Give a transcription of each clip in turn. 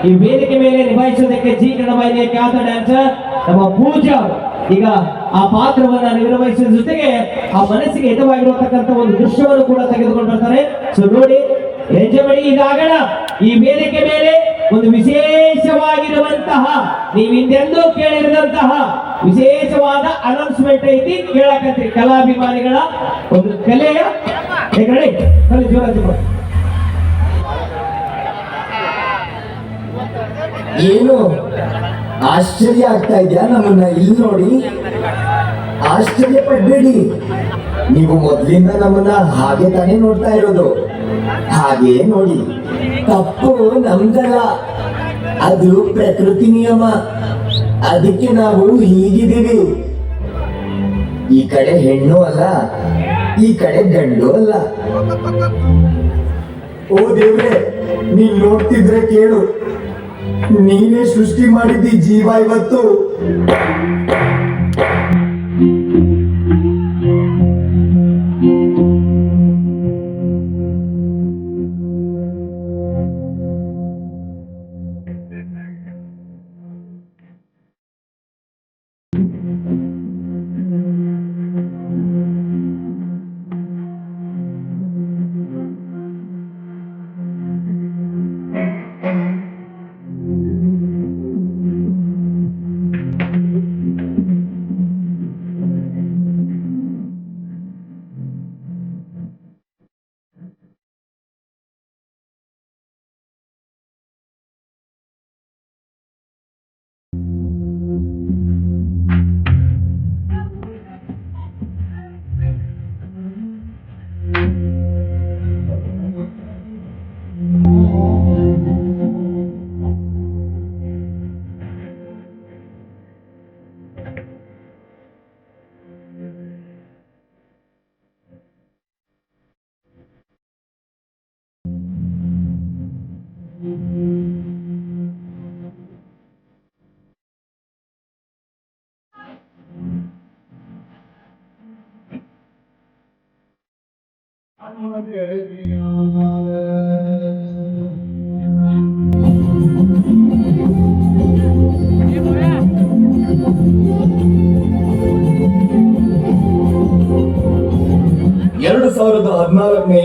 ಈ ವೇದಿಕೆ ಮೇಲೆ ನಿಭಾಯಿಸೋದಕ್ಕೆ ಜಿ ಕನ್ನಡ ಖ್ಯಾತ ಡ್ಯಾನ್ಸರ್ ನಮ್ಮ ಪೂಜಾ ಈಗ ಆ ಪಾತ್ರವನ್ನ ನಿರ್ವಹಿಸುವ ಜೊತೆಗೆ ಆ ಮನಸ್ಸಿಗೆ ಹಿತವಾಗಿರತಕ್ಕಂತ ಒಂದು ದೃಶ್ಯವನ್ನು ಕೂಡ ತೆಗೆದುಕೊಂಡು ಬರ್ತಾರೆ. ಸೊ ನೋಡಿ, ಎಂಜಾಯ್ ಮಾಡಿ. ಇದಾಗಣ ಈ ವೇದಿಕೆ ಮೇಲೆ ಒಂದು ವಿಶೇಷವಾಗಿರುವಂತಹ, ನೀವು ಹಿಂದೆಂದೂ ಕೇಳಿರದಂತಹ ವಿಶೇಷವಾದ ಅನೌನ್ಸ್ಮೆಂಟ್ ಐತಿ. ಕೇಳಕತ್ರಿ ಕಲಾಭಿಮಾನಿಗಳ ಒಂದು ಕಲೆಯ ಕಲೆ ಜೋರ. ಏನು ಆಶ್ಚರ್ಯ ಆಗ್ತಾ ಇದೆಯಾ ನಮ್ಮನ್ನ ಇಲ್ಲಿ ನೋಡಿ? ಆಶ್ಚರ್ಯ ಪಡ್ಬೇಡಿ, ನೀವು ಮೊದ್ಲಿಂದ ನಮ್ಮನ್ನ ಹಾಗೆ ತಾನೇ ನೋಡ್ತಾ ಇರೋದು. ಹಾಗೆ ನೋಡಿ, ತಪ್ಪು ನಮ್ದಲ್ಲ, ಅದು ಪ್ರಕೃತಿ ನಿಯಮ. ಅದಕ್ಕೆ ನಾವು ಹೀಗಿದ್ದೀವಿ. ಈ ಕಡೆ ಹೆಣ್ಣು ಅಲ್ಲ, ಈ ಕಡೆ ಗಂಡು ಅಲ್ಲ. ಓ ದೇವ್ರೆ, ನೀನ್ ನೋಡ್ತಿದ್ರೆ ಕೇಳು, ನೀನೇ ಸೃಷ್ಟಿ ಮಾಡಿದ್ದಿ ಜೀವ ಇವತ್ತು.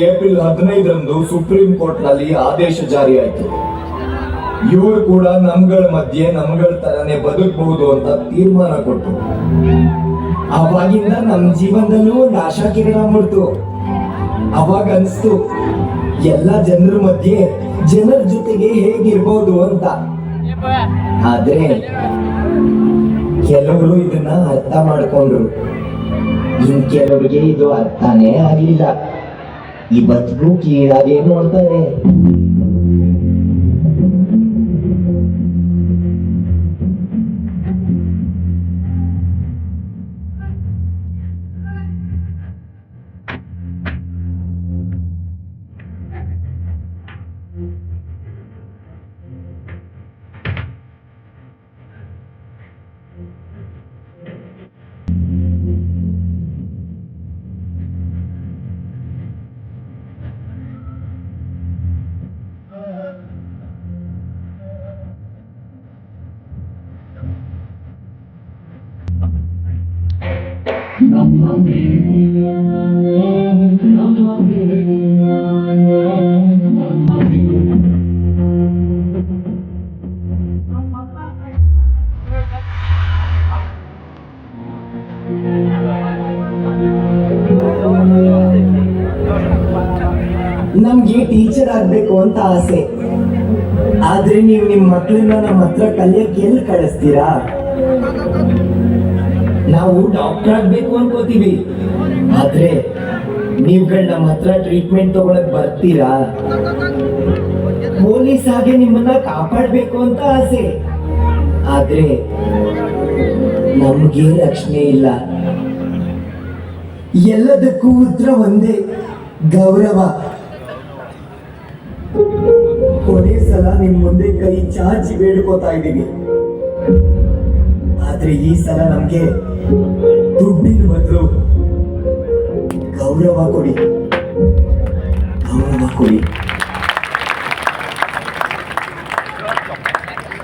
ಏಪ್ರಿಲ್ 15ರಂದು ಸುಪ್ರೀಂ ಕೋರ್ಟ್ ನಲ್ಲಿ ಆದೇಶ ಜಾರಿಯಾಯಿತು. ಇವರು ಕೂಡ ನಮ್ಗಳ ಮಧ್ಯೆ ನಮ್ಗಳ ತರನೇ ಬದುಕಬಹುದು ಅಂತ ತೀರ್ಮಾನ ಕೊಟ್ಟು, ಅವಾಗಿಂದ ನಮ್ ಜೀವನದಲ್ಲೂ ಒಂದು ಆಶಾ ಕಿರಣ ಮೂಡ್ತು. ಅವಾಗ ಅನ್ಸ್ತು ಎಲ್ಲ ಜನರ ಮಧ್ಯೆ ಜನರ ಜೊತೆಗೆ ಹೇಗಿರ್ಬೋದು ಅಂತ. ಆದ್ರೆ ಕೆಲವರು ಇದನ್ನ ಅರ್ಥ ಮಾಡ್ಕೊಂಡ್ರು, ಇನ್ ಕೆಲವರಿಗೆ ಇದು ಅರ್ಥನೇ ಆಗ್ಲಿಲ್ಲ. ಈ ಬದುಕು ಕೀಳಾಗೆ ನೋಡ್ತಾರೆ. ನಮ್ಗೆ ಟೀಚರ್ ಆಗ್ಬೇಕು ಅಂತ ಆಸೆ. ಆದ್ರೆ ನೀವು ನಿಮ್ ಮಕ್ಕಳನ್ನ ನಮ್ಮ ಹತ್ರ ಕಲಿಯಕ್ಕೆ ಎಲ್ಲಿ ಕಳಿಸ್ತೀರಾ? ನಾವು ಡಾಕ್ಟರ್ ಆಗ್ಬೇಕು ಅನ್ಕೋತೀವಿ, ಆದ್ರೆ ನೀವುಗಳು ನಮ್ಮ ಹತ್ರ ಟ್ರೀಟ್ಮೆಂಟ್ ತಗೊಳಕ್ ಬರ್ತೀರಾ? ಪೊಲೀಸ್ ಆಗಿ ನಿಮ್ಮನ್ನ ಕಾಪಾಡ್ಬೇಕು ಅಂತ ಆಸೆ, ಆದ್ರೆ ನಮ್ಗೆ ರಕ್ಷಣೆ ಇಲ್ಲ. ಎಲ್ಲದಕ್ಕೂ ಉತ್ತರ ಒಂದೇ, ಗೌರವ. ಕೊನೆ ಸಲ ನಿಮ್ ಮುಂದೆ ಕೈ ಚಾಚಿ ಬೇಡ್ಕೋತಾ ಇದ್ದೀವಿ, ಆದ್ರೆ ಈ ಸಲ ನಮ್ಗೆ ದುಡ್ಡಿನ ಬದಲು ಗೌರವ ಕೊಡಿ, ಗೌರವ ಕೊಡಿ.